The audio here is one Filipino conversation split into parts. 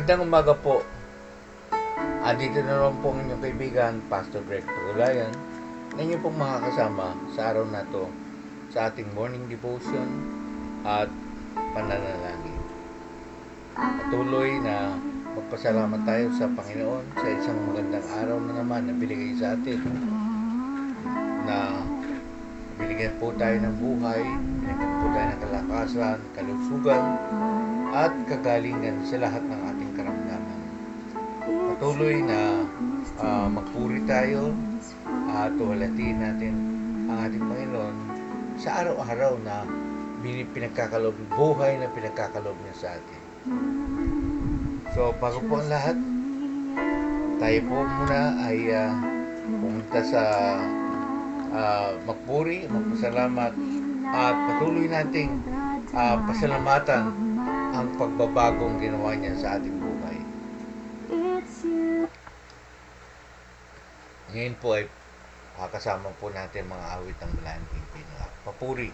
Magandang umaga po. Dito na naman po ang inyong kaibigan, Pastor Greg Pagulayan, na inyo pong makakasama sa araw na to sa ating morning devotion at pananalangin. Patuloy na magpasalamat tayo sa Panginoon sa isang magandang araw na naman na binigay sa atin, na binigyan po tayo ng buhay, binigyan po tayo ng kalakasan, kalusugan, at kagalingan sa lahat ng ating karamdaman. Patuloy na magpuri tayo at tuwalatiin natin ang ating Panginoon sa araw-araw na pinagkakalob, buhay na pinagkakalob niya sa atin. So, bago po ang lahat, tayo po muna ay pumunta sa magpuri, magpasalamat, at patuloy nating pasalamatan ang pagbabagong ginawa niya sa ating buhay. Ngayon po ay kasama po natin mga awit ng Malanding Pinaka. Papuri.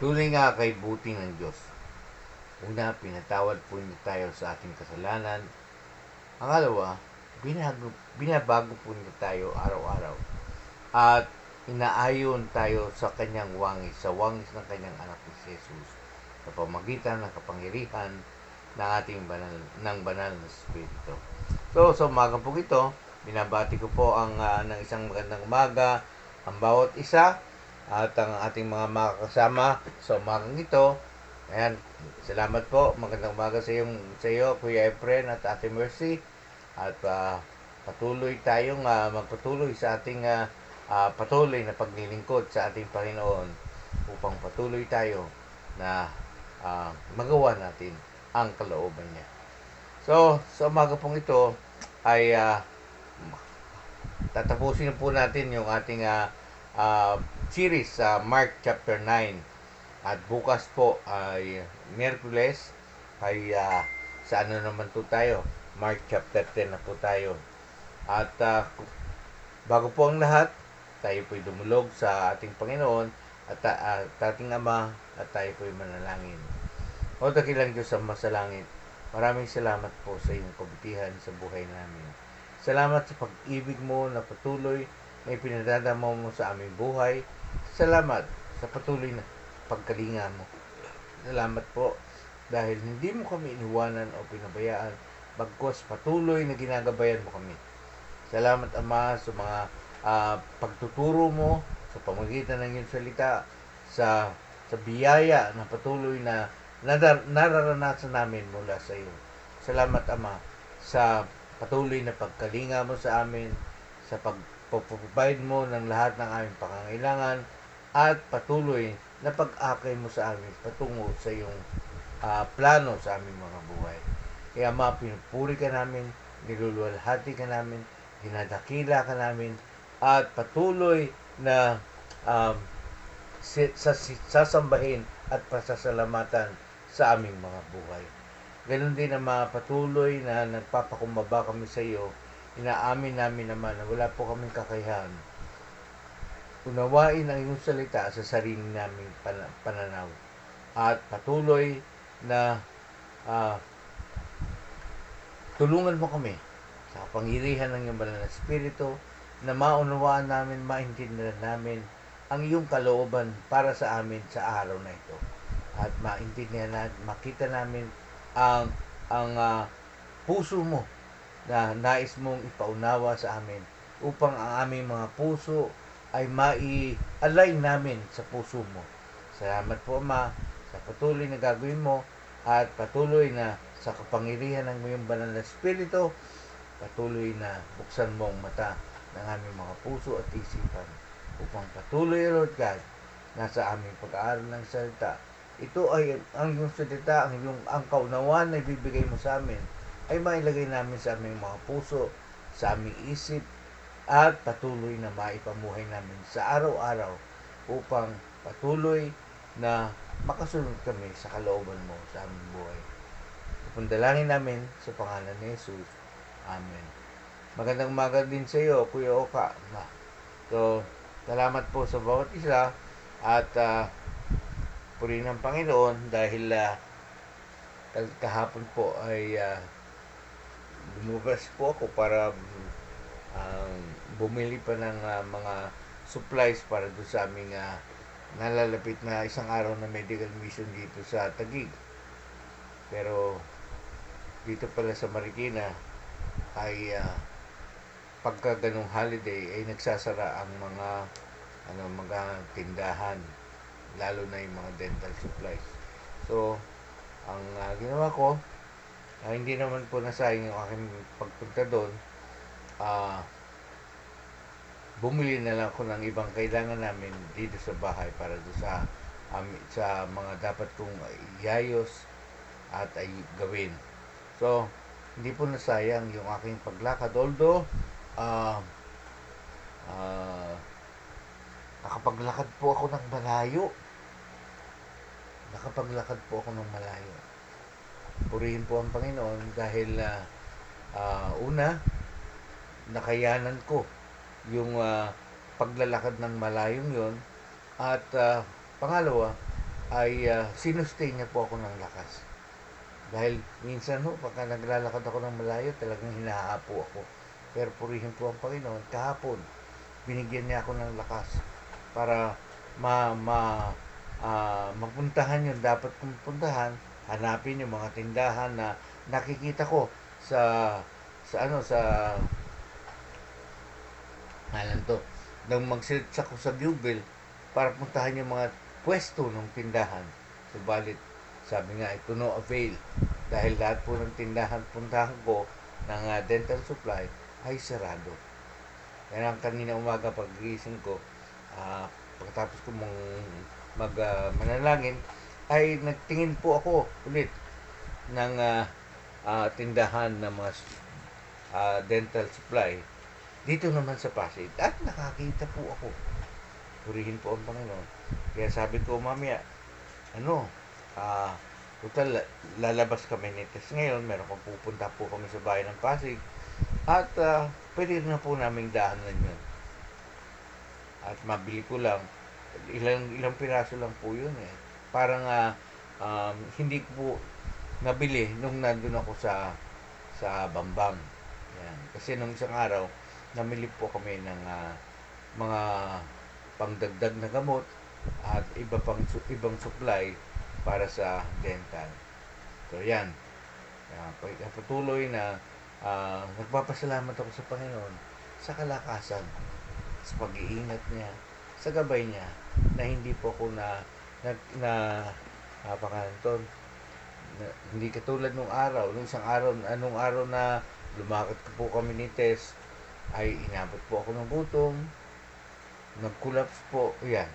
Tunay nga kay buti ng Diyos. Una, pinatawad po niya tayo sa ating kasalanan. Pangalawa, binabago po niya tayo araw-araw. At inaayon tayo sa kanyang wangis, sa wangis ng kanyang anak ni Jesus, sa pamagitan ng kapangyarihan ng ating banal na Espiritu. So, sa umaga po ito, binabati ko po ang ng isang magandang umaga ang bawat isa at ang ating mga makakasama sa umagang ito. Ayan, salamat po. Magandang umaga sa iyo, Kuya Efren at Ate Mercy. At patuloy tayong magpatuloy sa ating patuloy na paglilingkod sa ating Panginoon upang patuloy tayo na magawa natin ang kalooban niya. So, sa umaga pong ito ay tatapusin po natin yung ating series sa Mark chapter 9. At bukas po ay Miyerkules ay sa ano naman po tayo? Mark chapter 10 na po tayo. At bago po ang lahat, tayo po'y dumulog sa ating Panginoon at ating Ama at tayo po'y manalangin. O dakilang Diyos sa masalangit, maraming salamat po sa iyong kabutihan sa buhay namin. Salamat sa pag-ibig mo na patuloy na ipinadadama mo sa aming buhay. Salamat sa patuloy na pagkalinga mo. Salamat po dahil hindi mo kami iniwanan o pinabayaan, bagkus patuloy na ginagabayan mo kami. Salamat Ama sa mga pagtuturo mo sa pamagitan ng iyong salita, sa biyaya na patuloy na nararanasan namin mula sa iyo. Salamat Ama sa patuloy na pagkalinga mo sa amin, sa pag-provide mo ng lahat ng aming pangangailangan, at patuloy na pag-akay mo sa amin patungo sa iyong plano sa aming mga buhay. Kaya Ama, pinupuri ka namin, niluluwalhati ka namin, dinadakila ka namin, at patuloy na sasambahin at pasasalamatan sa aming mga buhay. Ganon din ang mga patuloy na nagpapakumbaba kami sa iyo. Inaamin namin naman na wala po kaming kakayahan. Unawain ang iyong salita sa sarili naming pananaw. At patuloy na tulungan mo kami sa kapangyarihan ng iyong banal na Espiritu na maunawaan namin, maintindihan namin ang iyong kalooban para sa amin sa araw na ito. At maintindihan natin, makita namin ang puso mo na nais mong ipaunawa sa amin upang ang aming mga puso ay mai-align namin sa puso mo. Salamat po Ama sa patuloy na gagawin mo at patuloy na sa kapangyarihan ng iyong banal na Espiritu, patuloy na buksan mo ang mata ng aming mga puso at isipan upang patuloy, Lord God, nasa aming pag-aaral ng salita. Ito ay ang iyong salita, ang kaunawaan na ibibigay mo sa amin ay mailagay namin sa aming mga puso, sa aming isip, at patuloy na maipamuhay namin sa araw-araw upang patuloy na makasunod kami sa kalooban mo sa aming buhay. Ipundalangin namin sa pangalan ni Jesus. Amen. Magandang umaga din sa iyo, Kuya Oka. So, salamat po sa bawat isa at purihin ng Panginoon dahil kahapon po ay lumabas po ako para bumili pa ng mga supplies para doon sa aming nalalapit na isang araw na medical mission dito sa Taguig. Pero dito pala sa Marikina ay pagka ganung holiday ay nagsasara ang mga tindahan, lalo na yung mga dental supplies. So, ang ginawa ko, hindi naman po nasayang yung aking pagpunta doon. Bumili na lang ako ng ibang kailangan namin dito sa bahay para doon sa mga dapat kong iayos at ay gawin. So, hindi po nasayang yung aking paglakad. Although, nakapaglakad po ako ng malayo. Purihin po ang Panginoon dahil una, nakayanan ko yung paglalakad ng malayong yon, at pangalawa, ay sinustay niya po ako ng lakas. Dahil minsan ho, pagka naglalakad ako ng malayo, talagang hinahapo ako. Pero purihin po ang Panginoon, kahapon, binigyan niya ako ng lakas para mapuntahan yung dapat kong puntahan, hanapin yung mga tindahan na nakikita ko sa sa alam to, nang mag-search ako sa Google para puntahan yung mga pwesto ng tindahan. Subalit, sabi nga, ito no avail. Dahil lahat po ng tindahan puntahan ko ng dental supply ay sarado. Kaya ang kanina umaga pag-gising ko, pagkatapos ko manalangin, ay nagtingin po ako ulit ng tindahan ng mga dental supply dito naman sa Pasig. At nakakita po ako. Purihin po ang Panginoon. Kaya sabi ko, mamaya, total, lalabas kami ni Tess ngayon. Meron kong pupunta po kami sa bayan ng Pasig. At pwede na po naming daanan yun. At mabili ko lang. Ilang piraso lang po yun eh. Parang hindi ko po nabili nung nandun ako sa Bambang. Yan. Kasi nung isang araw, namili po kami ng mga pangdagdag na gamot at ibang supply para sa dental. So yan. Patuloy na nagpapasalamat ako sa Panginoon sa kalakasan, sa pag-iingat niya, sa gabay niya, na hindi po ako hindi katulad nung isang araw, anong araw na lumakad po kami ni Tess, ay inabot po ako ng gutom, nag-collapse po, yan.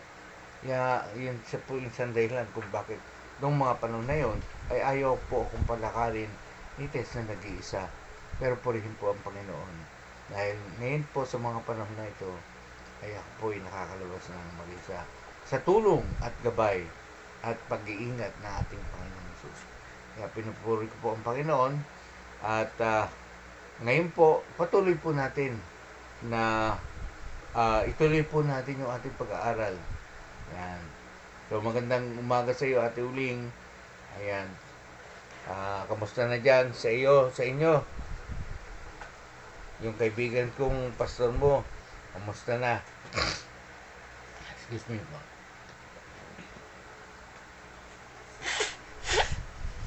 Yun siya po yung isang dahilan kung bakit nung mga panahon na yon ay ayaw po akong palakarin ni Tess na nag-iisa. Pero purihin po ang Panginoon. Dahil ngayon po sa mga panahon na ito, ay ako po ay nakakalabas ng mag-isa. Sa tulong at gabay at pag-iingat ng ating Panginoon Jesus. Kaya pinupuri ko po ang Panginoon at ngayon po, patuloy po natin na ituloy po natin yung ating pag-aaral. Ayan. So, magandang umaga sa iyo, Ate Uling. Ayan. Kamusta na dyan sa iyo, sa inyo? Yung kaibigan kong pastor mo, kamusta na? Excuse me po.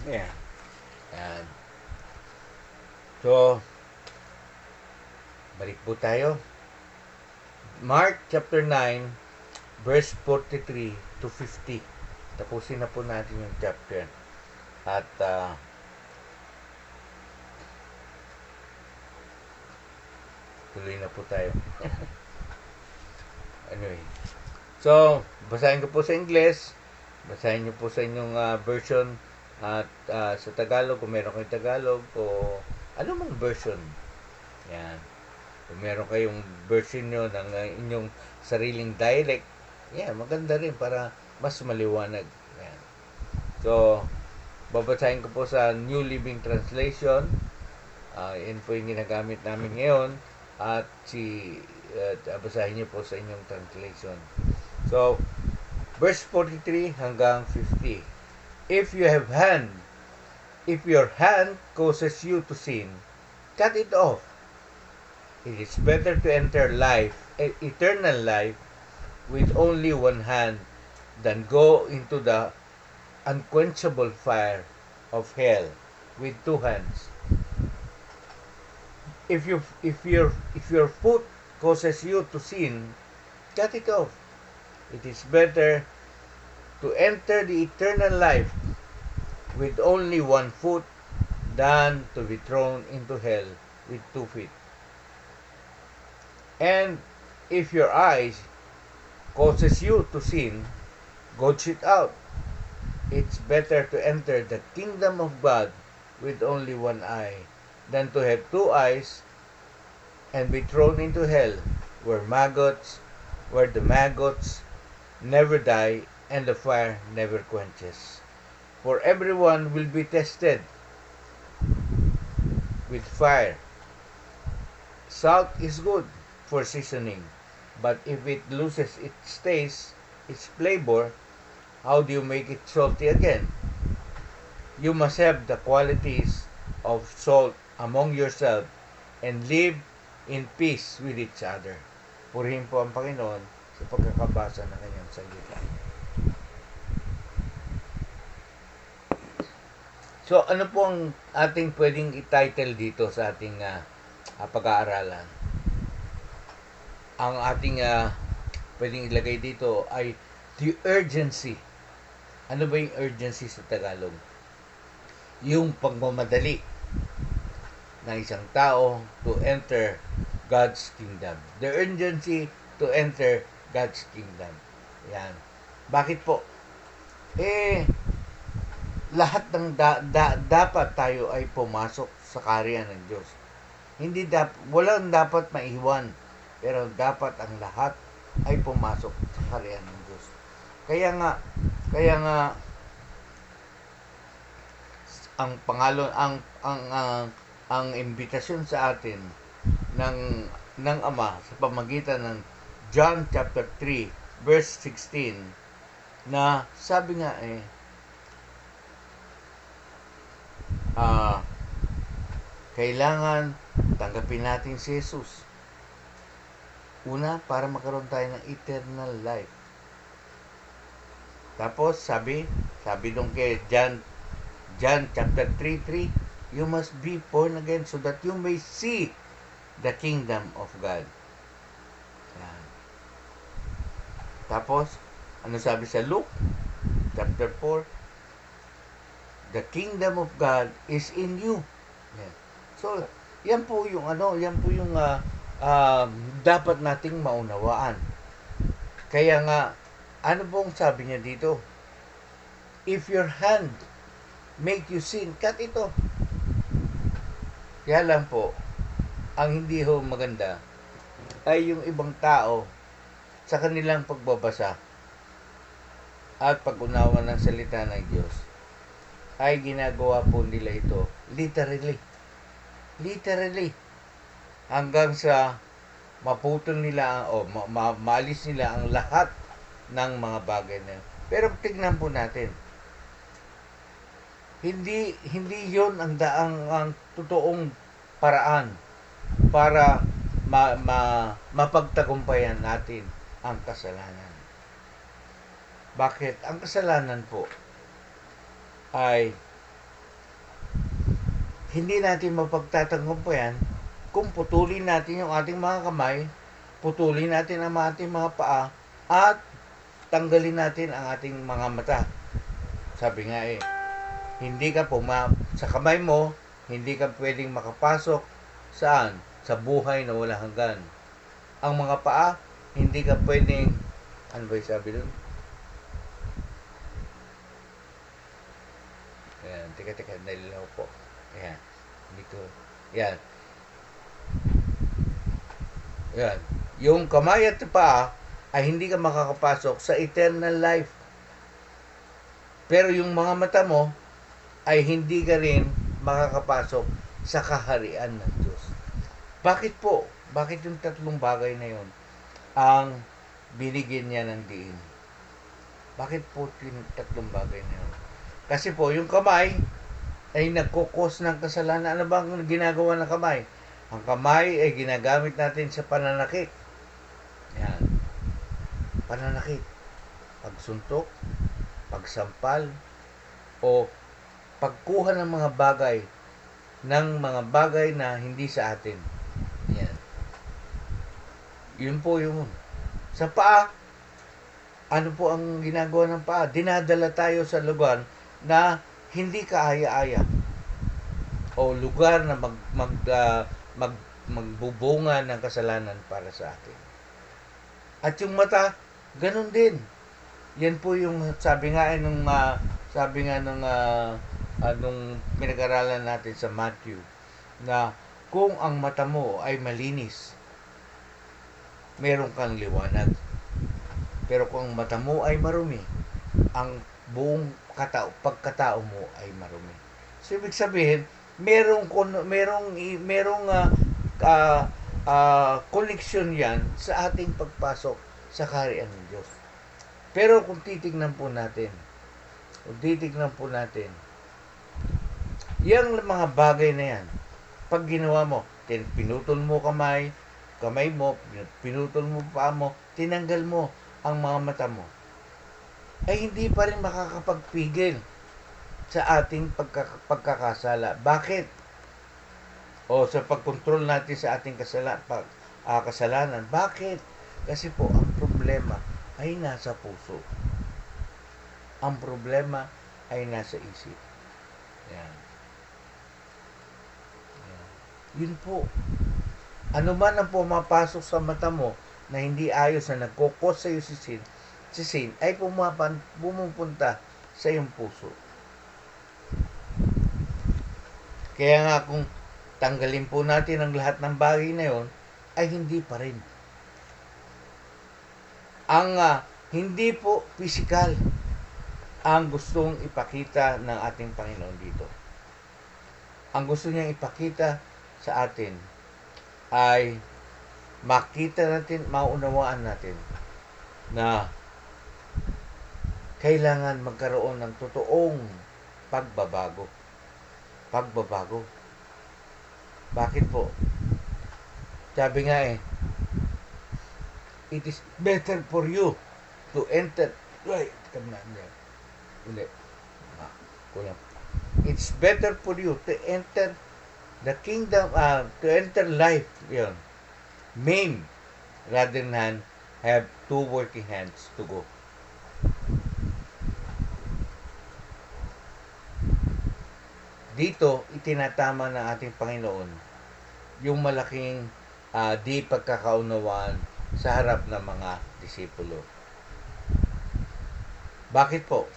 Yeah. Ayan. So, balik po tayo. Mark chapter 9, verse 43 to 50. Tapusin na po natin yung chapter. At tuloy na po tayo. Anyway. So, basahin ko po sa Ingles. Basahin niyo po sa inyong version. At sa Tagalog, kung meron kayong Tagalog o anumang version. Yan. Kung meron kayong version nyo ng inyong sariling dialect, yan, maganda rin para mas maliwanag. Yan. So, babasahin ko po sa New Living Translation. Yan po yung ginagamit namin ngayon. At basahin niyo po sa inyong translation. So, verse 43 hanggang 50. If your hand causes you to sin, cut it off. It is better to enter eternal life, with only one hand than go into the unquenchable fire of hell with two hands. If your foot causes you to sin, cut it off. It is better to enter the eternal life with only one foot than to be thrown into hell with 2 feet. And if your eyes causes you to sin, gouge it out. It's better to enter the kingdom of God with only one eye than to have 2 eyes and be thrown into hell, where the maggots never die and the fire never quenches. For everyone will be tested with fire. Salt is good for seasoning, but if it loses its taste, its flavor, How do you make it salty again? You must have the qualities of salt among yourself and live in peace with each other. Purihin po ang Panginoon sa pagkakabasa ng kanyang salita. So, ano po ang ating pwedeng i-title dito sa ating pag-aaralan? Ang ating pwedeng ilagay dito ay the urgency. Ano ba yung urgency sa Tagalog? Yung pagmamadali ng isang tao to enter God's kingdom. The urgency to enter God's kingdom. Yan. Bakit po? Lahat ng dapat tayo ay pumasok sa kaharian ng Diyos. Walang dapat maiwan, pero dapat ang lahat ay pumasok sa kaharian ng Diyos. Kaya nga ang ang imbitasyon sa atin ng Ama sa pamamagitan ng John chapter 3 verse 16 na sabi nga kailangan tanggapin natin si Jesus. Una, para magkaroon tayo ng eternal life. Tapos, sabi dun kay John chapter 3:3, you must be born again so that you may see the kingdom of God. Yan. Tapos, ano sabi sa Luke chapter 4? The kingdom of God is in you. Yan. So, yan po yung dapat nating maunawaan. Kaya nga, ano pong sabi niya dito? If your hand make you sin, cut ito. Kaya lang po, ang hindi ho maganda ay yung ibang tao sa kanilang pagbabasa at pag-unawa ng salita ng Diyos ay ginagawa po nila ito literally hanggang sa maputol nila o maalis nila ang lahat ng mga bagay na yun. Pero tignan po natin, hindi yon ang totoong paraan para mapagtagumpayan natin ang kasalanan. Bakit? Ang kasalanan po ay hindi natin mapagtatagumpayan kung putulin natin yung ating mga kamay, putulin natin ang ating mga paa, at tanggalin natin ang ating mga mata. Sabi nga hindi ka sa kamay mo, hindi ka pwedeng makapasok saan? Sa buhay na walang hanggan. Ang mga paa, hindi ka pwedeng, ano ba yung sabi doon? Ayan, tika, nalilaw po. Ayan, dito. Ayan. Ayan. Yung kamay at paa ay hindi ka makakapasok sa eternal life. Pero yung mga mata mo ay hindi ka rin makakapasok sa kaharian ng Diyos. Bakit po? Bakit yung tatlong bagay na yun ang binigyan niya ng diin? Bakit po yung tatlong bagay na yun? Kasi po, yung kamay ay nagkukos ng kasalanan. Ano ba ang ginagawa ng kamay? Ang kamay ay ginagamit natin sa pananakit. Yan. Pananakit. Pagsuntok, pagsampal, o pagkuha ng mga bagay na hindi sa atin. Yan. Yun po yung sa paa. Ano po ang ginagawa ng paa? Dinadala tayo sa lugar na hindi kaaya-aya o lugar na magbubunga ng kasalanan para sa atin. At yung mata, ganun din. Yan po yung sabi nga nung pinag-aralan natin sa Matthew na kung ang mata mo ay malinis, meron kang liwanag. Pero kung ang mata mo ay marumi, ang buong pagkatao mo ay marumi. So, ibig sabihin, merong koneksyon yan sa ating pagpasok sa kaharian ng Diyos. Pero kung titignan po natin, yung mga bagay na yan, pag ginawa mo, pinutol mo kamay mo, pinutol mo paa mo, tinanggal mo ang mga mata mo, ay hindi pa rin makakapagpigil sa ating pagkakasala. Bakit? O sa pagkontrol natin sa ating kasalanan. Bakit? Kasi po, ang problema ay nasa puso. Ang problema ay nasa isip. Yan. Yun po. Ano man ang pumapasok sa mata mo na hindi ayos na nagkukos sa iyo si sin ay pumupunta sa iyong puso. Kaya nga kung tanggalin po natin ang lahat ng bagay na yon, ay hindi pa rin. Ang hindi po physical ang gustong ipakita ng ating Panginoon dito. Ang gusto niyang ipakita sa atin ay makita natin, maunawaan natin na kailangan magkaroon ng totoong pagbabago. Bakit po? Sabi nga it is better for you to enter. It's better for you to enter the kingdom, to enter life, yun, maimed, rather than have two working hands to go. Dito, itinatama ng ating Panginoon yung malaking di pagkakaunawaan sa harap ng mga disipulo. Bakit po?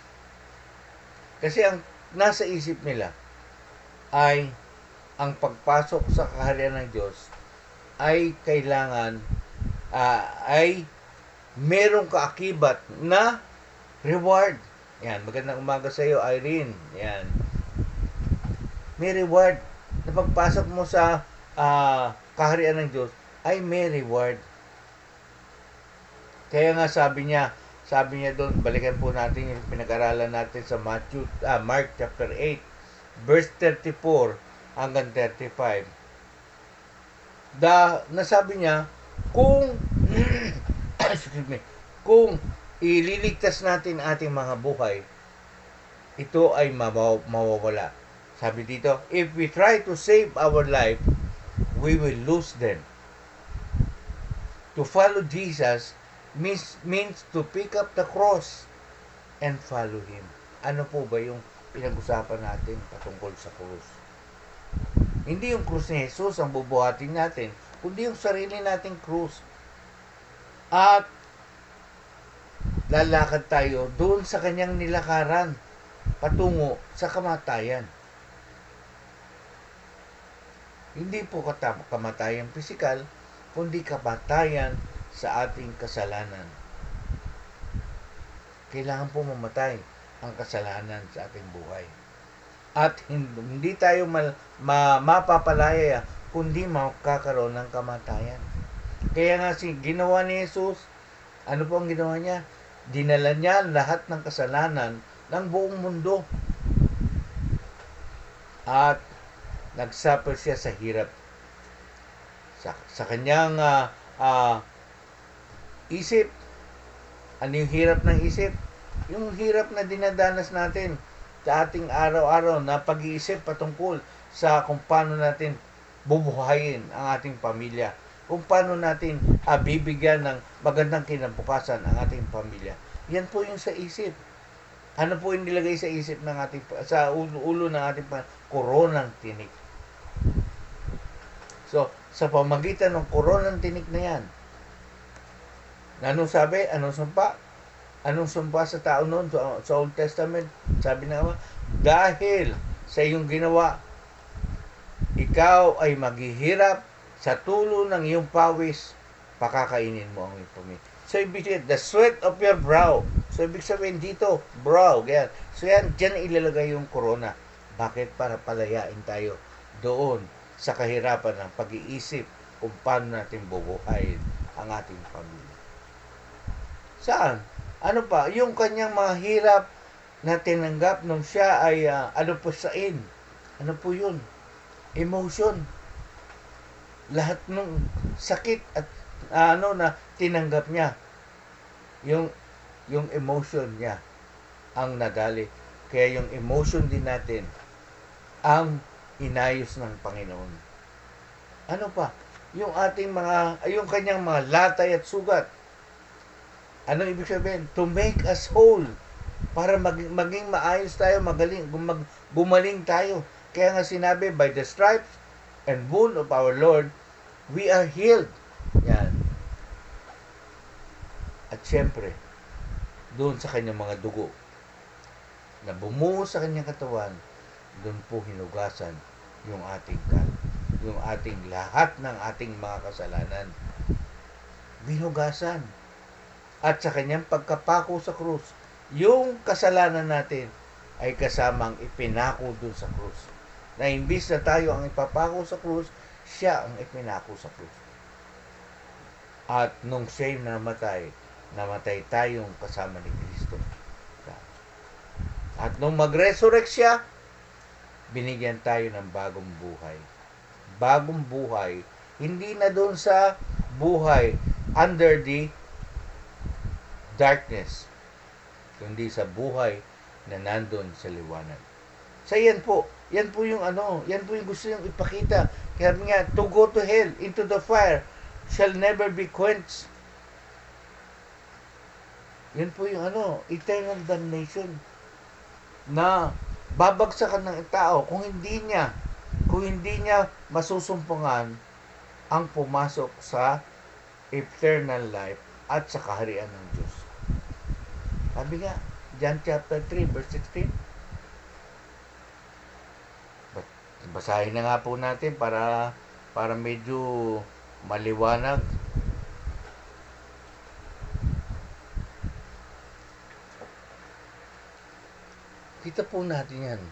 Kasi ang nasa isip nila ay ang pagpasok sa kaharian ng Diyos ay kailangan ay merong kaakibat na reward. Yan, magandang umaga sa iyo, Irene. Yan. May reward. Na pagpasok mo sa kaharian ng Diyos ay may reward. Kaya nga sabi niya doon, balikan po natin yung pinag-aralan natin sa Mark chapter 8, verse 34 hanggang 35. Nasabi niya, kung kung ililigtas natin ating mga buhay, ito ay mawawala. Sabi dito, if we try to save our life, we will lose them. To follow Jesus means to pick up the cross and follow Him. Ano po ba yung pinag-usapan natin patungkol sa krus? Hindi yung krus ni Jesus ang bubuhatin natin, kundi yung sarili nating krus. At lalakad tayo doon sa kanyang nilakaran patungo sa kamatayan. Hindi po kamatayan pisikal, kundi kamatayan sa ating kasalanan. Kailangan po mamatay ang kasalanan sa ating buhay. At hindi tayo mapapalaya, kundi makakaroon ng kamatayan. Kaya nga ginawa ni Jesus, ano po ang ginawa niya? Dinala niya lahat ng kasalanan ng buong mundo. At nagsuffer siya sa hirap. Sa kanyang isip. Ano yung hirap ng isip? Yung hirap na dinadanas natin sa ating araw-araw na pag-iisip patungkol sa kung paano natin bubuhayin ang ating pamilya. Kung paano natin bibigyan ng magandang kinabukasan ang ating pamilya. Yan po yung sa isip. Ano po yung nilagay sa isip ng sa ulo ng ating koronang tinik. So, sa pamagitan ng koronang tinik na yan, anong sabi? Anong sumpa? Anong sumpa sa tao noon sa Old Testament? Sabi na naman, dahil sa iyong ginawa, ikaw ay maghihirap sa tulo ng iyong pawis, pakakainin mo ang iyong pamilya. So, ibig sabihin, the sweat of your brow. So, ibig sabihin dito, brow. Ganyan. So, yan, dyan ilalagay yung corona. Bakit? Para palayain tayo doon sa kahirapan ng pag-iisip kung paano natin bubuhayin ang ating pamilya. Saan? Ano pa? Yung kanyang mga hirap na tinanggap nung siya ay ano po sain. Ano po yun? Emotion. Lahat ng sakit at ano na tinanggap niya. Yung yung emotion niya ang nadali. Kaya yung emotion din natin ang inayos ng Panginoon. Ano pa? Yung ating yung kanyang mga latay at sugat. Ano ibig sabihin? To make us whole. Para maging maayos tayo, gumaling tayo. Kaya nga sinabi, by the stripes and wound of our Lord, we are healed. Yan. At syempre, doon sa kanyang mga dugo, na bumuo sa kanyang katawan, doon po hinugasan yung ating lahat ng ating mga kasalanan. Binugasan. At sa kanyang pagkapako sa krus, yung kasalanan natin ay kasamang ipinako dun sa krus. Na imbis na tayo ang ipapako sa krus, siya ang ipinako sa krus. At nung siya'y namatay tayong kasama ni Kristo. At nung mag-resurrect siya, binigyan tayo ng bagong buhay. Bagong buhay, hindi na doon sa buhay under the darkness, kundi sa buhay na nandun sa liwanag. So yan po yung gusto niyang ipakita. Kaya nga, to go to hell, into the fire, shall never be quenched. Yan po yung eternal damnation na babagsakan ng tao kung hindi niya masusumpungan ang pumasok sa eternal life at sa kaharian ng Diyos. Sabi nga, John chapter 3, verse 16. Basahin na nga po natin para medyo maliwanag. Kita po natin yan.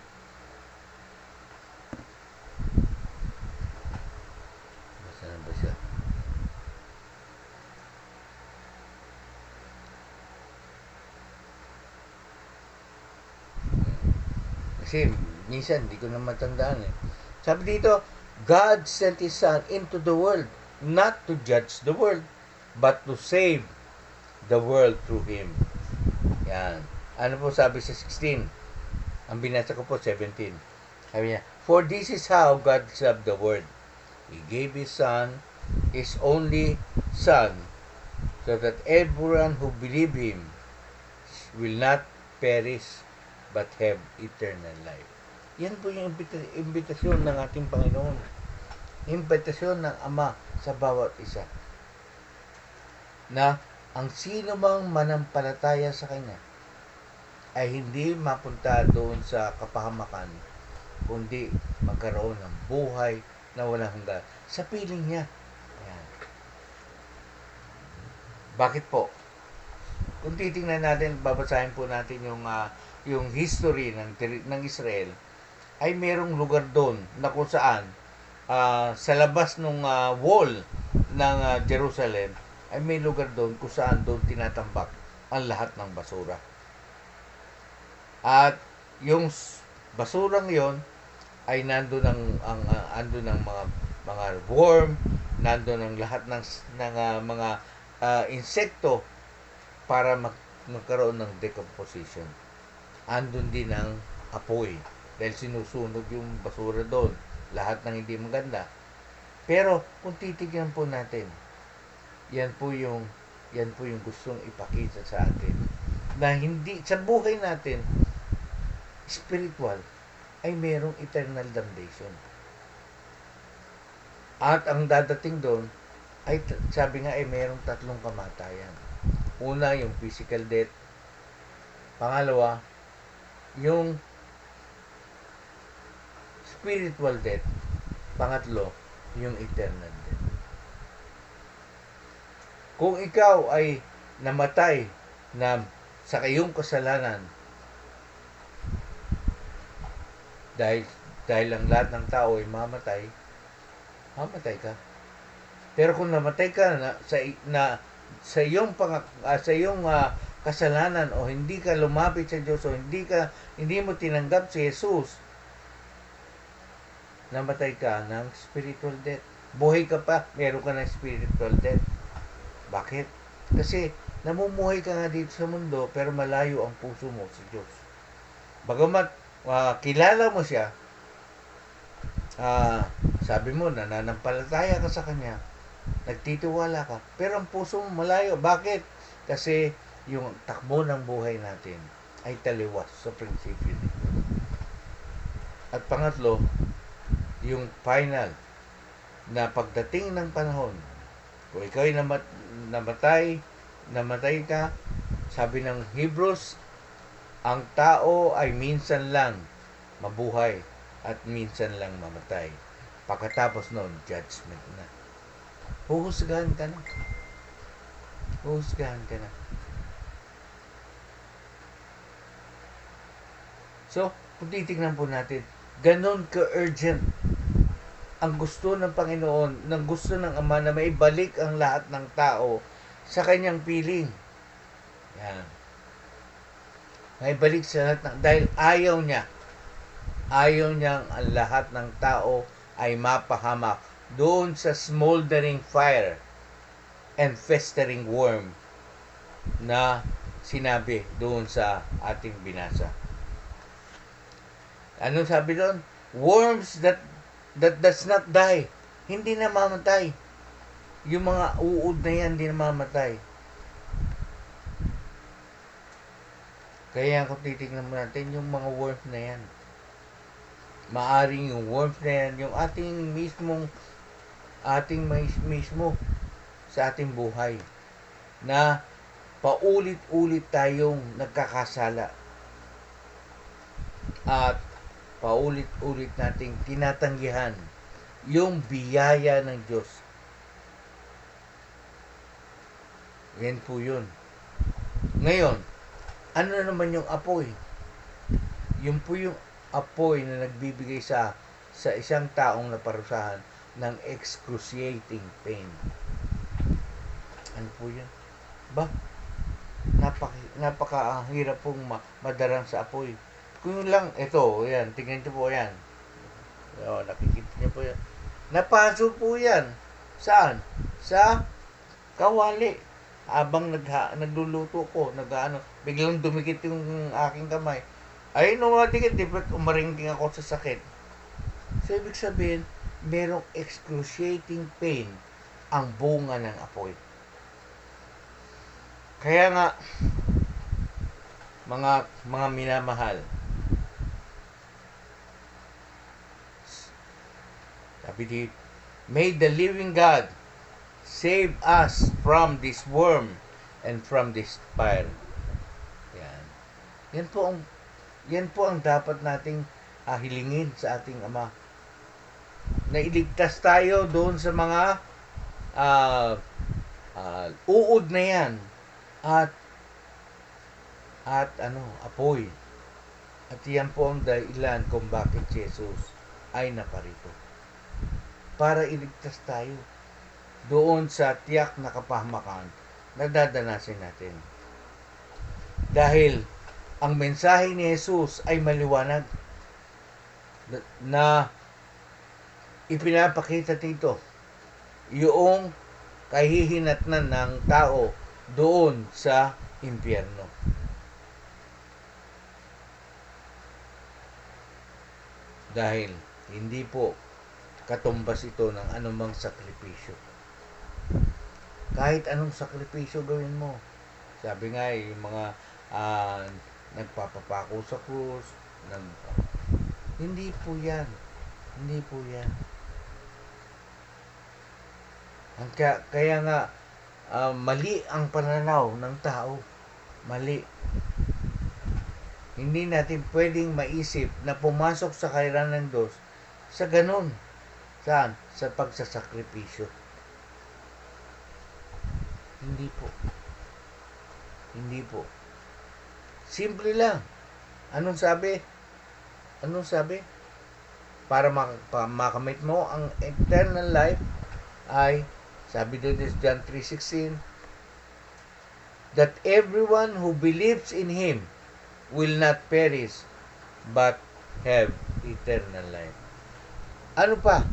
Basta na ba siya? Kasi minsan hindi ko na matandaan eh. Sabi dito, God sent His Son into the world, not to judge the world, but to save the world through Him. Yan. Ano po sabi sa 16? Ang binasa ko po, 17. Sabi niya, for this is how God loved the world. He gave His Son, His only Son, so that everyone who believe Him will not perish, but have eternal life. Yan po yung imbitasyon ng ating Panginoon. Imbitasyon ng Ama sa bawat isa. Na ang sino mang manampalataya sa Kanya ay hindi mapunta doon sa kapahamakan, kundi magkaroon ng buhay na walang hanggan. Sa piling niya. Yan. Bakit po? Kung titingnan natin, babasahin po natin yung history ng Israel, ay merong lugar doon na kung saan sa labas ng wall ng Jerusalem ay may lugar doon kung saan doon tinatambak ang lahat ng basura. At yung basurang yon ay nandoon andun ng mga worm, nandoon ang lahat ng mga insekto para magkaroon ng decomposition. Andun din ang apoy dahil sinusunog yung basura doon, lahat ng hindi maganda. Pero kung titignan po natin, yan po yung gustong ipakita sa atin na hindi sa buhay natin spiritual ay merong eternal damnation. At ang dadating doon ay sabi nga ay merong tatlong kamatayan. Una, yung physical death. Pangalawa, yung spiritual death. Pangatlo, yung eternal death. Kung ikaw ay namatay na sa iyong kasalanan dahil ang lahat ng tao ay mamatay ka. Pero kung namatay ka sa iyong kasalanan o hindi ka lumapit sa Diyos o hindi mo tinanggap si Jesus, namatay ka ng spiritual death. Buhay ka pa, meron ka ng spiritual death. Bakit? Kasi namumuhay ka nga dito sa mundo pero malayo ang puso mo sa Diyos. Bagamat kilala mo siya, sabi mo, nananampalataya ka sa Kanya, nagtitiwala ka, pero ang puso mo malayo. Bakit? Kasi yung takbo ng buhay natin ay taliwas sa prinsipyo ni Diyos. At pangatlo, yung final na pagdating ng panahon, kung ikaw ay namatay ka, sabi ng Hebrews, ang tao ay minsan lang mabuhay at minsan lang mamatay. Pagkatapos noon, judgment na. Huhusgahan ka na. Huhusgahan ka na. So, kung titignan po natin, ganon ka-urgent ang gusto ng Panginoon, ng gusto ng Ama na maibalik ang lahat ng tao sa kanyang piling. Yan. Maibalik sa lahat dahil ayaw niyang ang lahat ng tao ay mapahamak doon sa smoldering fire and festering worm na sinabi doon sa ating binasa. Anong sabi doon? Worms that does not die. Hindi namamatay. Yung mga uod na yan, hindi namamatay. Kaya kung titignan mo natin, yung mga worms na yan, maaring yung worms na yan, yung ating mismo sa ating buhay, na paulit-ulit tayong nagkakasala. At paulit-ulit nating tinatanggihan yung biyaya ng Diyos. Yan po yun. Ngayon, ano naman yung apoy? Yung po yung apoy na nagbibigay sa isang taong naparusahan ng excruciating pain. Ano po yun? Napakahirap pong madarang sa apoy. Kung lang, ito, yan, tingnan niyo po yan. Nakikita niyo po yan. Napaso po yan. Saan? Sa kawali. Habang nagluluto ko, biglang dumikit yung aking kamay. Ay, dikit, umaringking ako sa sakit. So, ibig sabihin, merong excruciating pain ang bunga ng apoy. Kaya nga, mga minamahal, sabi dito, may the living God save us from this worm and from this fire. Yan. Yan po ang dapat nating hilingin sa ating Ama. Na iligtas tayo doon sa mga uod na yan at apoy. At yan po ang dahilan kung bakit Jesus ay naparito. Para iligtas tayo doon sa tiyak na kapahamakan na dadanasin natin. Dahil ang mensahe ni Jesus ay maliwanag na ipinapakita dito yung kahihinatnan ng tao doon sa impyerno. Dahil hindi po katumbas ito ng anumang sakripisyo. Kahit anong sakripisyo gawin mo. Sabi nga yung mga nagpapapako sa krus, hindi po yan. Hindi po yan. Kaya nga, mali ang pananaw ng tao. Mali. Hindi natin pwedeng maisip na pumasok sa kaharian ng Diyos sa ganun. Saan? Sa pagsasakripisyo. Hindi po. Hindi po. Simple lang. Anong sabi? Para makamit mo ang eternal life ay, sabi doon is John 3:16, that everyone who believes in Him will not perish, but have eternal life. Ano pa?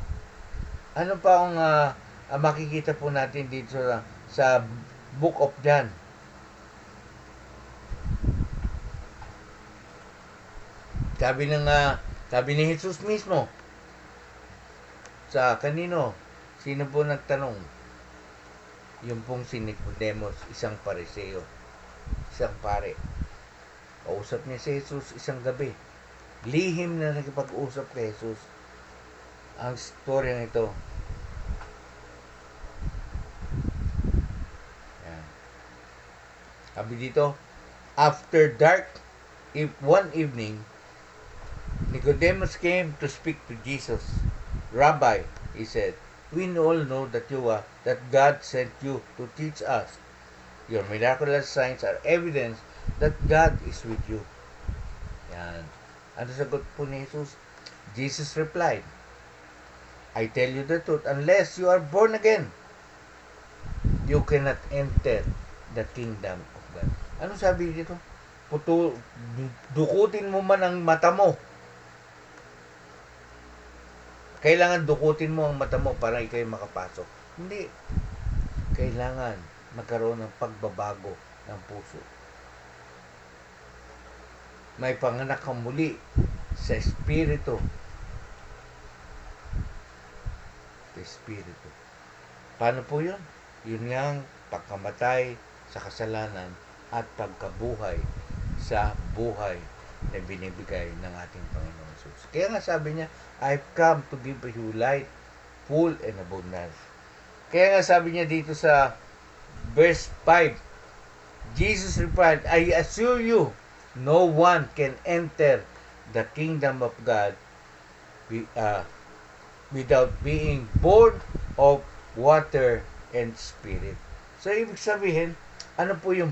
Ano pa ang makikita po natin dito sa Book of John? Sabi ni Jesus mismo sa kanino? Sino po nagtanong? Yung pong si Nicodemus, isang pariseo, isang pare. Kausap niya si Jesus isang gabi. Lihim na nakipag-usap kay Jesus. Ang storyang ito. Yan. Sabi dito, after dark, one evening, Nicodemus came to speak to Jesus. Rabbi, he said, we all know that God sent you to teach us. Your miraculous signs are evidence that God is with you. Yan. Ano sagot po ni Jesus? Jesus replied, I tell you the truth, unless you are born again, you cannot enter the kingdom of God. Ano sabi dito? Dukutin mo man ang mata mo. Kailangan dukutin mo ang mata mo para ikay makapasok. Hindi. Kailangan magkaroon ng pagbabago ng puso. May panganak kang muli sa Espiritu. Sa Espiritu. Paano po yun? Yun nga pagkamatay sa kasalanan at pagkabuhay sa buhay na binibigay ng ating Panginoon Jesus. Kaya nga sabi niya, I've come to give you light, full and abundance. Kaya nga sabi niya dito sa verse 5, Jesus replied, I assure you, no one can enter the kingdom of God without being born of water and spirit. So, ibig sabihin, ano po yung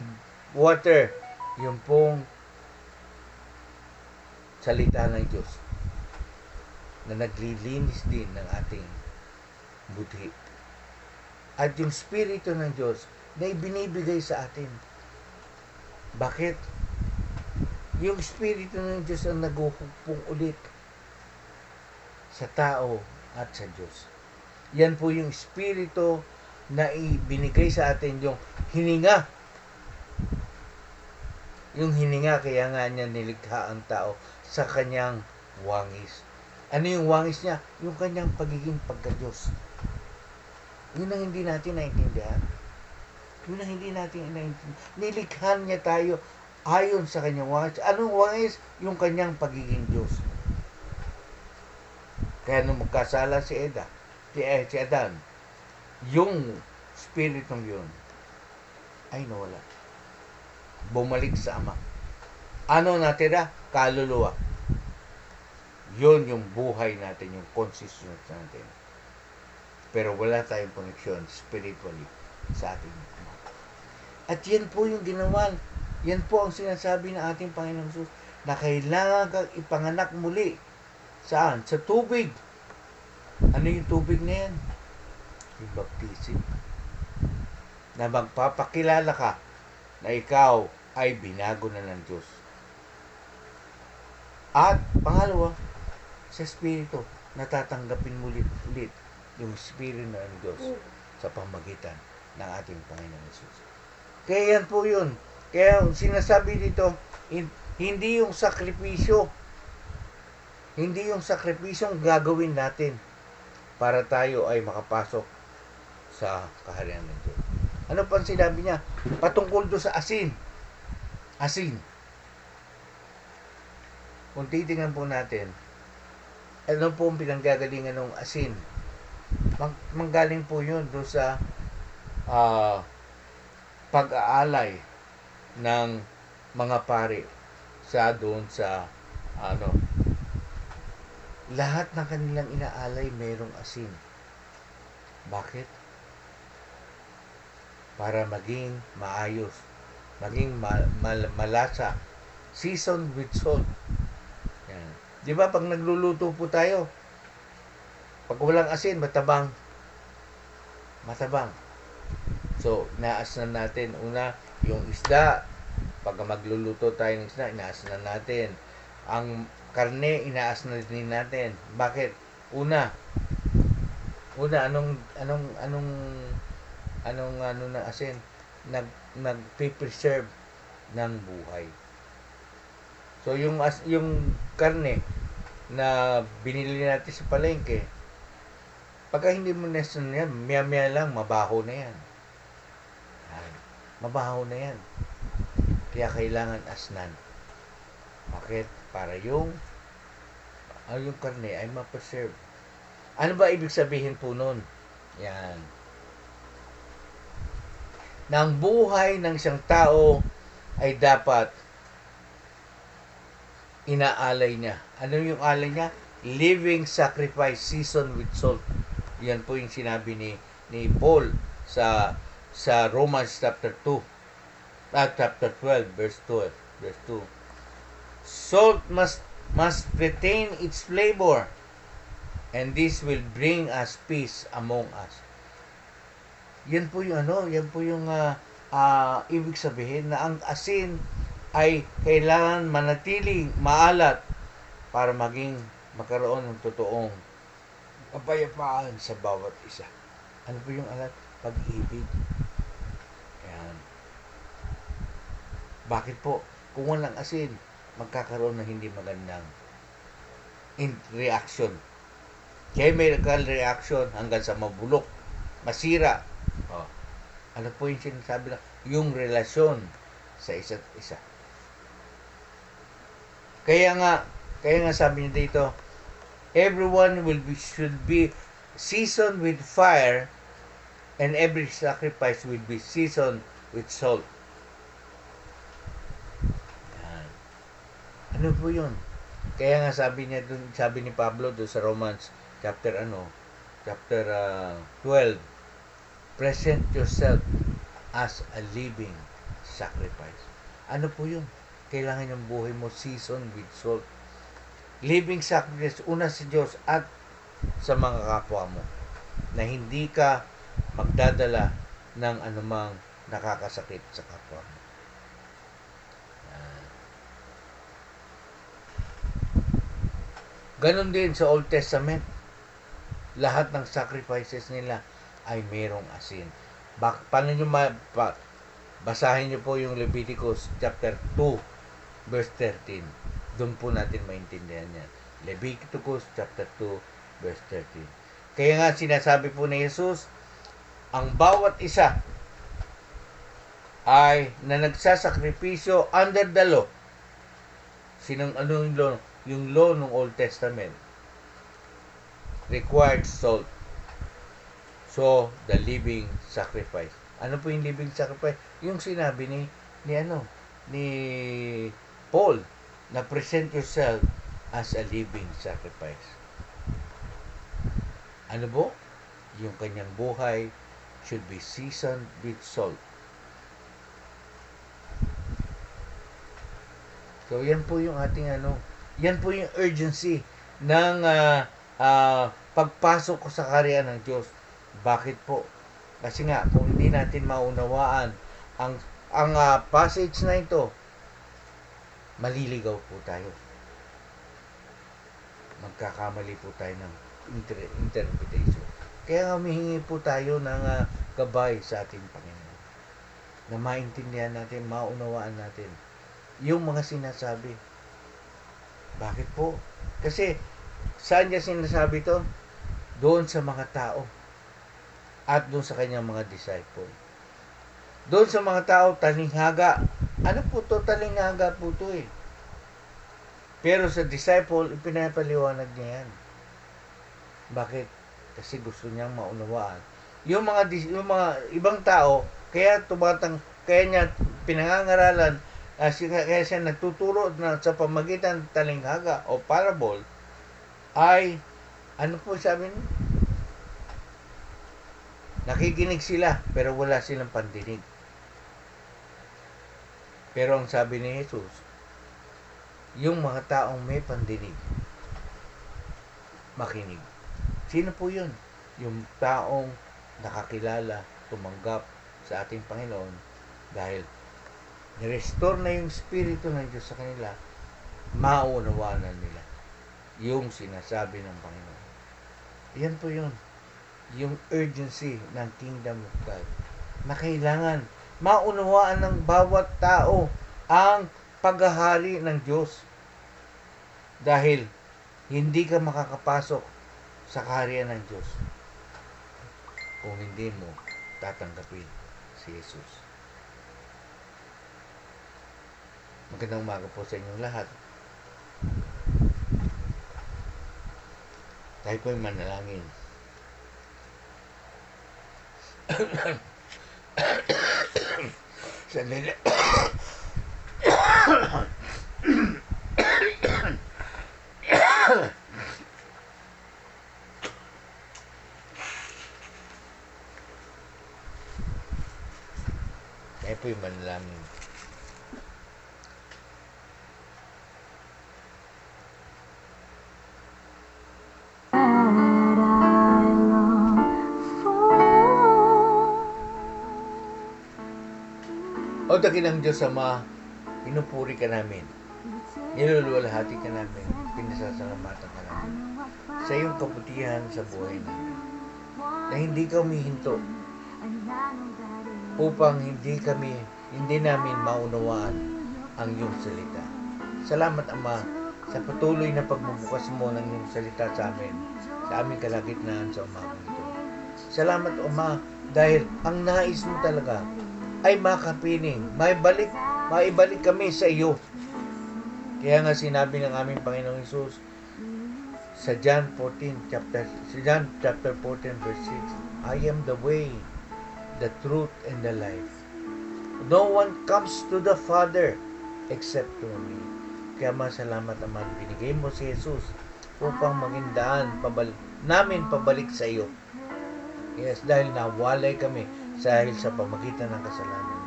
water? Yung pong salita ng Diyos na naglilinis din ng ating buti. At yung Espiritu ng Diyos na ibinibigay sa atin. Bakit? Yung Espiritu ng Diyos ang naguhugpong ulit sa tao at sa Diyos. Yan po yung Espiritu na ibinigay sa atin, yung hininga. Yung hininga, kaya nga niya nilikha ang tao sa kanyang wangis. Ano yung wangis niya? Yung kanyang pagiging pagka-Diyos. Yun ang hindi natin naintindihan. Yun ang hindi natin naintindihan. Nilikhan niya tayo ayon sa kanyang wangis. Anong wangis? Yung kanyang pagiging Diyos. Kaya nung magkasala si Adan, yung spiritong yun ay nawala. Bumalik sa Ama. Ano natira? Kaluluwa. Yun yung buhay natin, yung consciousness natin. Pero wala tayong connection spiritually sa ating Ama. At yan po yung ginawa. Yan po ang sinasabi ng ating Panginoon Jesus na kailangan kang ipanganak muli. Saan? Sa tubig. Ano yung tubig na yan? Yung baptism. Na magpapakilala ka na ikaw ay binago na ng Diyos. At pangalawa, sa Espiritu, natatanggapin mo ulit yung Espiritu ng Diyos sa pamagitan ng ating Panginoon Jesus. Kaya yan po yun. Kaya sinasabi dito, hindi yung sakripisyo, hindi yung sakripisyong gagawin natin para tayo ay makapasok sa kaharian ng Diyos. Ano pa sinabi niya? Patungkol do sa asin. Asin. Kung titingnan po natin, ano po ang pinanggagalingan ng asin? Manggaling po yun do sa pag-aalay ng mga pari sa doon sa lahat ng kanilang inaalay mayroong asin. Bakit? Para maging maayos, maging malasa, seasoned with salt. Yan. Di ba pag nagluluto po tayo, pag walang asin, matabang. So So, inaasnan natin. Una, yung isda. Pag magluluto tayo ng isda, inaasnan natin. Ang karne, inaasnan din natin. Bakit? Una, ano na asin? Nag-preserve ng buhay. So, yung karne na binili natin sa palengke, pagka hindi mo nasan yan, maya lang, mabaho na yan. Mabaho na yan. Kaya kailangan asnan. Bakit? Para yung karne ay ma-preserve. Ano ba ibig sabihin po nun? Yan. Na ang buhay ng isang tao ay dapat inaalay niya. Ano yung alay niya? Living sacrifice seasoned with salt. Yan po yung sinabi ni Paul sa Romans chapter 2. Chapter 12 verse 2. Salt must retain its flavor, and this will bring us peace among us. Yan po yung ibig sabihin na ang asin ay kailangan manatiling maalat para magkaroon ng totoong kapayapaan sa bawat isa. Ano po yung alat? Pag-ibig. Yan. Bakit po? Kung walang asin, magkakaroon ng hindi magandang reaction. Chemical reaction hanggang sa mabulok, masira. Ano po yung sinasabi na? Yung relasyon sa isa't isa. Kaya nga sabi niya dito, everyone should be seasoned with fire, and every sacrifice will be seasoned with salt. Yan. Ano po yun? Kaya nga sabi ni Pablo doon sa Romans chapter 12, present yourself as a living sacrifice. Ano po yun? Kailangan yung buhay mo seasoned with salt. Living sacrifice, una sa Diyos at sa mga kapwa mo, na hindi ka magdadala ng anumang nakakasakit sa kapwa mo. Ganon din sa Old Testament. Lahat ng sacrifices nila ay mayroong asin. Paano nyo basahin nyo po yung Leviticus chapter 2 verse 13. Doon po natin maintindihan yan. Leviticus chapter 2 verse 13. Kaya nga sinasabi po ni Jesus, ang bawat isa ay na nagsasakripisyo under the law. Ano yung law? Yung law ng Old Testament required salt. So, the living sacrifice. Ano po yung living sacrifice? Yung sinabi ni Paul, na present yourself as a living sacrifice. Ano po? Yung kanyang buhay should be seasoned with salt. So, yan po yung ating yan po yung urgency ng pagpasok ko sa kaharian ng Diyos. Bakit po? Kasi nga, kung hindi natin maunawaan ang passage na ito, maliligaw po tayo. Magkakamali po tayo ng interpretation. Kaya nga humihingi po tayo ng gabay sa ating Panginoon. Na maintindihan natin, maunawaan natin yung mga sinasabi. Bakit po? Kasi saan niya sinasabi to? Doon sa mga tao at doon sa kanyang mga disciple. Doon sa mga tao, talinghaga. Ano po to? Talinghaga po to eh. Pero sa disciple, ipinapaliwanag niya yan. Bakit? Kasi gusto niyang maunawaan. Yung mga ibang tao, kaya niya pinangangaralan, kaya siya nagtuturo na sa pamagitan talinghaga o parable, ay, ano po sabi niya? Nakikinig sila, pero wala silang pandinig. Pero ang sabi ni Jesus, yung mga taong may pandinig, makinig. Sino po yun? Yung taong nakakilala, tumanggap sa ating Panginoon dahil nirestore na yung Espiritu ng Diyos sa kanila, maunawaan na nila yung sinasabi ng Panginoon. Yan po yun. Yung urgency ng Kingdom of God na kailangan maunawaan ng bawat tao ang paghahari ng Diyos. Dahil hindi ka makakapasok sa kaharian ng Diyos kung hindi mo tatanggapin si Jesus. Magandang umaga po sa inyong lahat. Tayo po'y manalangin. Sandali. Tayo po'y manalangin. O dakilang Diyos Ama, pinupuri ka namin. Niluluwalhati ka namin. Pinasasalamatan ka namin sa iyong kabutihan sa buhay namin. Na hindi ka humihinto upang hindi namin maunawaan ang iyong salita. Salamat Ama sa patuloy na pagbubukas mo ng iyong salita sa amin, sa aming kalagitnaan sa umagang ito. Salamat Ama dahil ang nais mo talaga ay makapiling, maibalik kami sa iyo. Kaya nga sinabi ng aming Panginoong Hesus sa John chapter 14 verse 6, I am the way, the truth, and the life. No one comes to the Father except through me. Kaya masalamat naman, binigay mo si Jesus upang maging daan namin pabalik sa iyo. Yes, dahil nawalay kami dahil sa pamagitan ng kasalanan.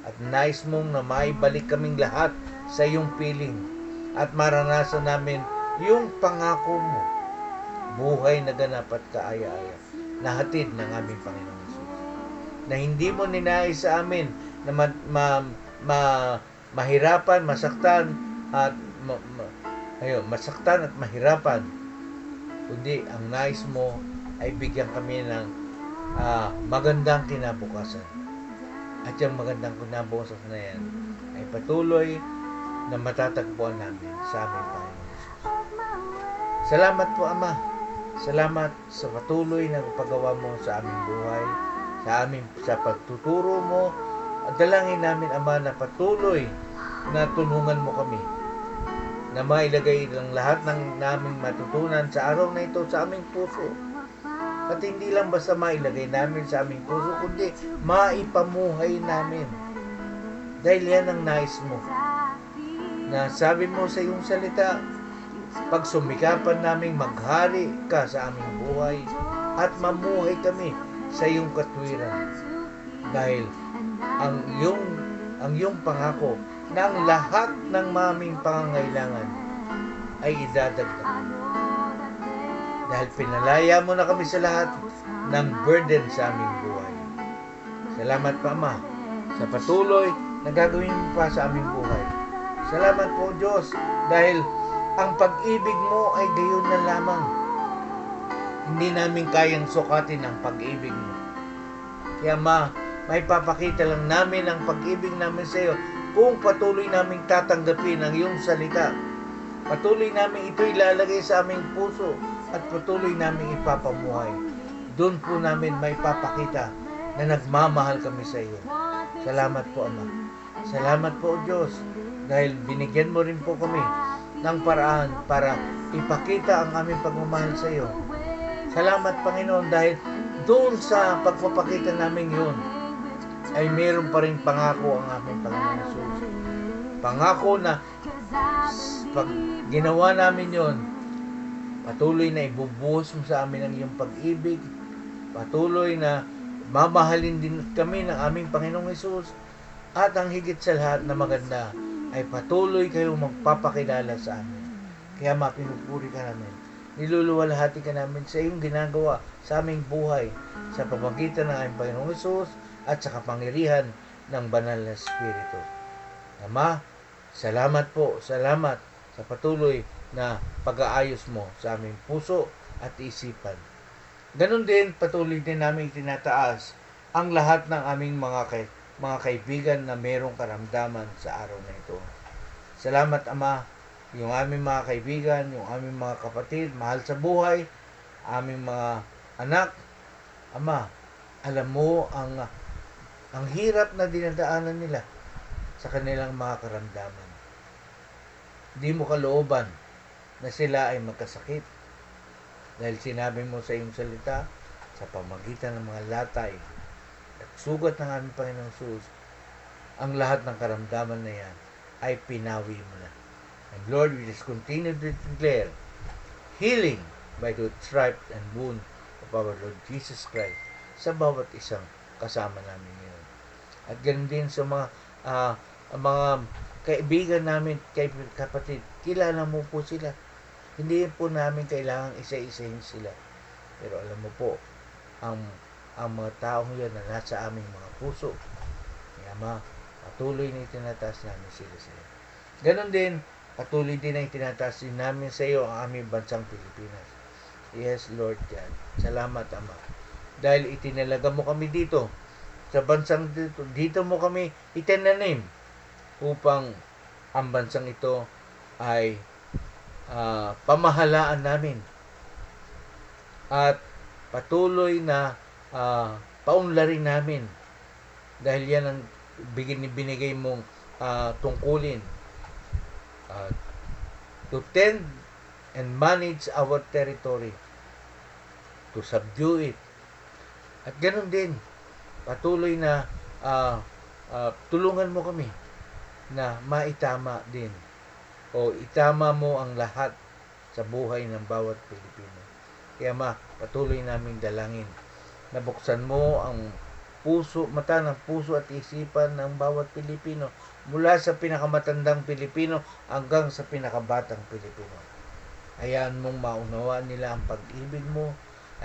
At nais mong na maibalik kaming lahat sa iyong piling at maranasan namin yung pangako mo, buhay na ganap at kaaya-aya na hatid ng aming Panginoong Hesus. Na hindi mo ninais sa amin na mahirapan, masaktan at masaktan at mahirapan, kundi ang nais mo ay bigyan kami ng magandang kinabukasan. At yung magandang kinabukasan na yan ay patuloy na matatagpuan namin sa aming Panginoon Hesus. Salamat po Ama. Salamat sa patuloy na paggawa mo sa aming buhay, sa pagtuturo mo. At dalangin namin Ama na patuloy na tulungan mo kami na mailagay ang lahat ng naming matutunan sa araw na ito sa aming puso. At hindi lang basta mailagay namin sa aming puso, kundi maipamuhay namin. Dahil yan ang nais mo. Na sabi mo sa iyong salita, pag sumikapan namin maghari ka sa aming buhay at mamuhay kami sa iyong katwiran. Dahil ang iyong pangako na ang lahat ng maming pangangailangan ay idadagdag. Dahil pinalaya mo na kami sa lahat ng burden sa aming buhay. Salamat pa Ama sa patuloy na gagawin mo pa sa aming buhay. Salamat po Diyos dahil ang pag-ibig mo ay gayon na lamang. Hindi namin kayang sukatin ang pag-ibig mo. Kaya Ma, may papakita lang namin ang pag-ibig namin sa iyo kung patuloy namin tatanggapin ang iyong salita. Patuloy namin ito ilalagay sa aming puso at patuloy namin ipapamuhay. Doon po namin may papakita na nagmamahal kami sa iyo. Salamat po Ama. Salamat po Diyos dahil binigyan mo rin po kami ng paraan para ipakita ang aming pagmamahal sa iyo. Salamat Panginoon dahil doon sa pagpapakita namin yun ay meron pa rin pangako ang aming Panginoon Jesus. Pangako na pag ginawa namin yun, patuloy na ibubuhos mo sa amin ang iyong pag-ibig. Patuloy na mamahalin din kami ng aming Panginoong Hesus. At ang higit sa lahat na maganda ay patuloy kayong magpapakilala sa amin. Kaya mapinupuri ka namin. Niluluwalhati ka namin sa iyong ginagawa sa aming buhay sa pamamagitan ng aming Panginoong Hesus at sa kapangyarihan ng banal na Espiritu. Ama, salamat po, salamat sa patuloy na pag-aayos mo sa aming puso at isipan. Ganon din, patuloy din namin itinataas ang lahat ng aming mga kaibigan na mayroong karamdaman sa araw na ito. Salamat, Ama, yung aming mga kaibigan, yung aming mga kapatid, mahal sa buhay, aming mga anak. Ama, alam mo ang hirap na dinadaanan nila sa kanilang mga karamdaman. Di mo kalooban na sila ay magkasakit dahil sinabi mo sa iyong salita sa pamagitan ng mga latay at sugat ng aming Panginoong Jesus, ang lahat ng karamdaman na yan ay pinawi mo na. And Lord, we just continue to declare healing by the stripes and wound of our Lord Jesus Christ sa bawat isang kasama namin ngayon. At ganun din sa mga kaibigan namin, kapatid, kilala mo po sila. Hindi po namin kailangang isa-isahin sila. Pero alam mo po, ang mga taong yan na nasa aming mga puso, Ama, patuloy na itinataas namin sila sa iyo. Ganon din, patuloy din na itinataas din namin sa iyo ang aming bansang Pilipinas. Yes, Lord God. Salamat, Ama. Dahil itinalaga mo kami dito, sa bansang dito mo kami itinanim upang ang bansang ito ay pamahalaan namin at patuloy na paunlarin namin dahil yan ang binigay mong tungkulin to tend and manage our territory, to subdue it. At ganoon din, patuloy na tulungan mo kami na maitama din o itama mo ang lahat sa buhay ng bawat Pilipino. Kaya patuloy naming dalangin na buksan mo ang mata ng puso at isipan ng bawat Pilipino mula sa pinakamatandang Pilipino hanggang sa pinakabatang Pilipino. Hayaan mong maunawaan nila ang pag-ibig mo,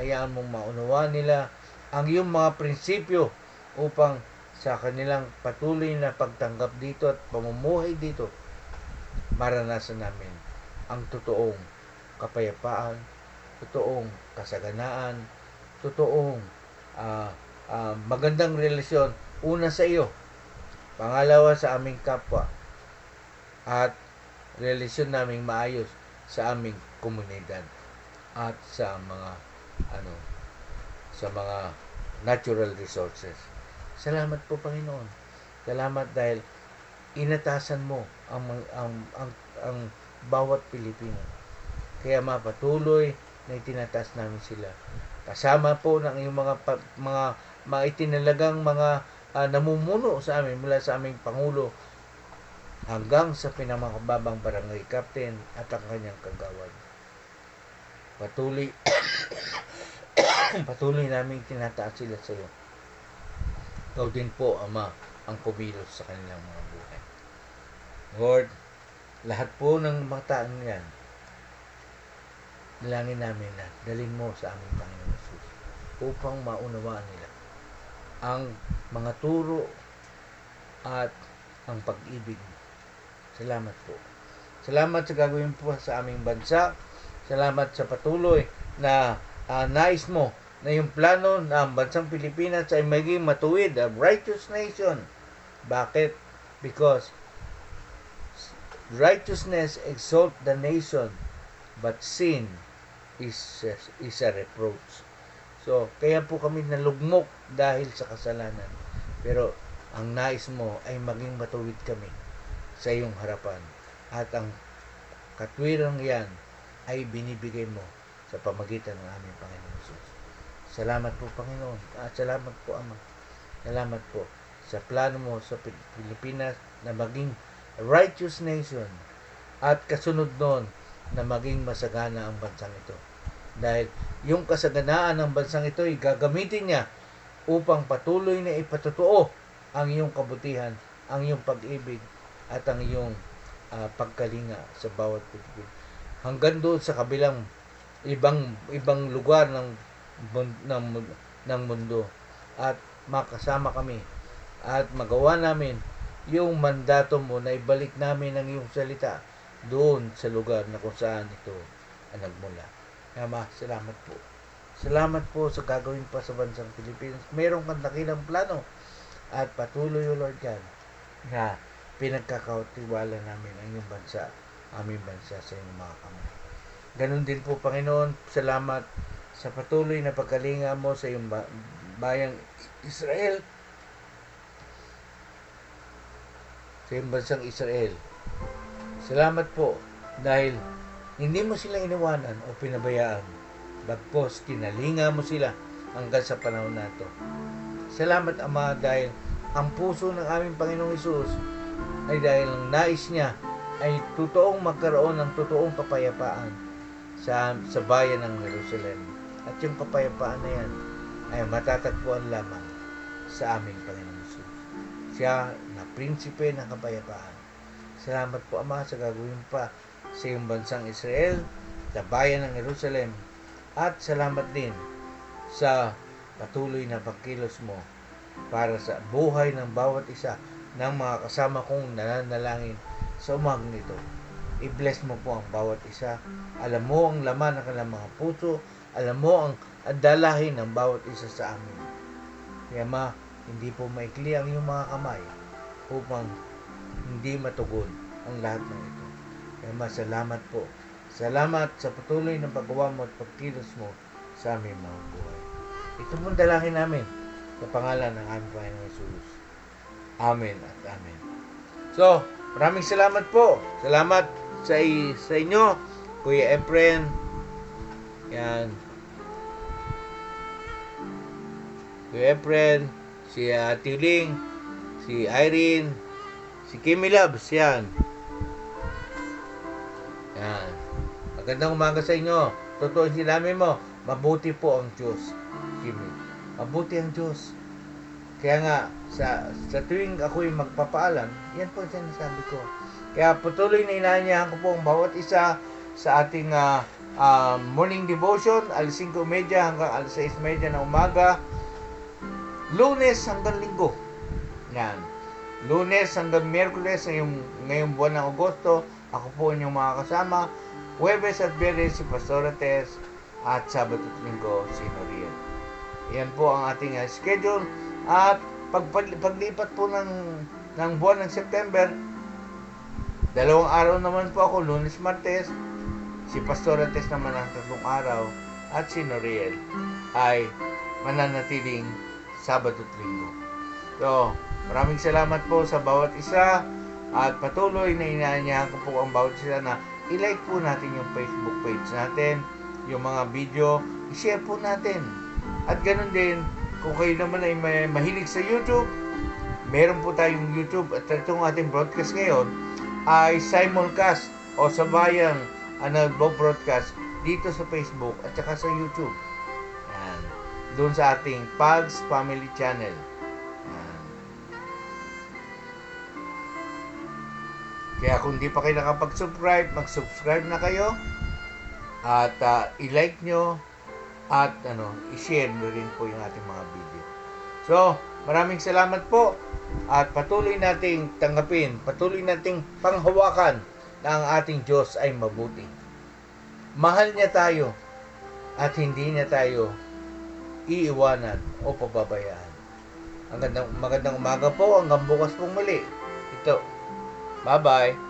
hayaan mong maunawaan nila ang iyong mga prinsipyo upang sa kanilang patuloy na pagtanggap dito at pamumuhay dito, maranasan namin ang totoong kapayapaan, totoong kasaganaan, totoong magandang relasyon, una sa iyo, pangalawa sa aming kapwa, at relasyon naming maayos sa aming komunidad at sa mga natural resources. Salamat po, Panginoon. Salamat dahil inatasan mo ang bawat Pilipino. Kaya patuloy na itinataas namin sila. Kasama po ng iyong mga itinalagang mga namumuno sa amin mula sa aming Pangulo hanggang sa pinamababang barangay captain at ang kanyang kagawad. Patuloy namin tinataas sila sa iyo. Ikaw din po, Ama, ang kumilos sa kanilang mga buhay. Lord, lahat po ng mga taong yan, dalangin namin na dalhin mo sa aming Panginoon Jesus upang maunawaan nila ang mga turo at ang pag-ibig. Salamat po. Salamat sa gagawin po sa aming bansa. Salamat sa patuloy na nais mo na yung plano na ang bansang Pilipinas ay maging matuwid, a righteous nation. Bakit? Because righteousness exalt the nation, but sin is a reproach. So, kaya po kami nalugmok dahil sa kasalanan. Pero ang nais mo ay maging matuwid kami sa iyong harapan. At ang katwirang yan ay binibigay mo sa pamagitan ng aming Panginoon Jesus. Salamat po, Panginoon. At salamat po, Ama. Salamat po sa plano mo sa Pilipinas na maging righteous nation at kasunod doon na maging masagana ang bansang ito. Dahil yung kasaganaan ng bansang ito ay gagamitin niya upang patuloy na ipatotoo ang iyong kabutihan, ang iyong pag-ibig at ang iyong pagkalinga sa bawat Pilipino. Hanggang doon sa kabilang ibang lugar ng mundo. At makasama kami at magawa namin yung mandato mo na ibalik namin ang iyong salita doon sa lugar na kung saan ito ang nagmula. Ama, salamat po. Salamat po sa gagawin pa sa bansang Pilipinas. Meron kang dakilang plano at patuloy, O Lord God, na pinagkakatiwala namin ang iyong bansa, aming bansa sa iyong mga kamay. Ganon din po, Panginoon, salamat sa patuloy na pagkalinga mo sa iyong bayang Israel, sa iyong bansang Israel. Salamat po dahil hindi mo sila iniwanan o pinabayaan. Bagpos, kinalinga mo sila hanggang sa panahon na ito. Salamat, Ama, dahil ang puso ng aming Panginoong Hesus ay dahil ang nais niya ay totoong magkaroon ng totoong kapayapaan sa bayan ng Jerusalem. At yung kapayapaan na yan ay matatagpuan lamang sa aming Panginoong Hesus. Siya na prinsipe ng kapayapaan. Salamat po, Ama, sa gagawin pa sa iyong bansang Israel, sa bayan ng Jerusalem, at salamat din sa patuloy na pagkilos mo para sa buhay ng bawat isa ng mga kasama kong nananalangin sa umagang nito. I-bless mo po ang bawat isa. Alam mo ang laman ng kanilang mga puso. Alam mo ang dalahin ng bawat isa sa amin. Kaya Ma, hindi po maikli ang iyong mga kamay upang hindi matugon ang lahat ng ito. Kaya Ma, salamat po. Salamat sa patuloy ng paggawa mo at pagkilos mo sa aming mga buhay. Ito pong dalangin namin sa pangalan ng aming Panginoong Hesus. Amen at amen. So, maraming salamat po. Salamat sa inyo, Kuya Efren. Yan. Kuya Efren, si Tiling, si Irene, si Kimmy Labs. Yan. Yan. Magandang umaga sa inyo. Totoo yung sinabi mo, mabuti po ang Diyos. Kimmy. Mabuti ang Diyos. Kaya nga, sa tuwing ako'y magpapaalam, yan po ang sinasabi ko. Kaya patuloy na inaanyahan ko po ang bawat isa sa ating morning devotion, alas 5:30 hanggang alas 6:30 ng umaga. Lunes hanggang Linggo. Yan. Lunes hanggang Miyerkules ngayong buwan ng Agosto, ako po inyong mga kasama. Huwebes at Biyernes si Pastora Tess at Sabado at Linggo si Noriel. Yan po ang ating schedule. At paglipat po ng buwan ng September, 2 araw naman po ako, Lunes, Martes. Si Pastora Tess naman ang 3 araw. At si Noriel ay mananatiling Sabado at Linggo. So, maraming salamat po sa bawat isa. At patuloy na inaanyahan ko po ang bawat isa na i-like po natin yung Facebook page natin, yung mga video, i-share po natin. At ganun din, kung kayo naman ay mahilig sa YouTube, meron po tayong YouTube at itong ating broadcast ngayon ay simulcast o sabayang nagbo-broadcast dito sa Facebook at saka sa YouTube. Yan. Doon sa ating Pags Family Channel. Yan. Kaya kung di pa kayo nakapag-subscribe, mag-subscribe na kayo at i-like nyo at i-share nyo rin po yung ating mga video. So, maraming salamat po at patuloy nating tanggapin, patuloy nating panghawakan na ang ating Diyos ay mabuti. Mahal niya tayo at hindi niya tayo iiwanan o pababayaan. Magandang umaga po, hanggang bukas pong muli. Ito. Bye-bye.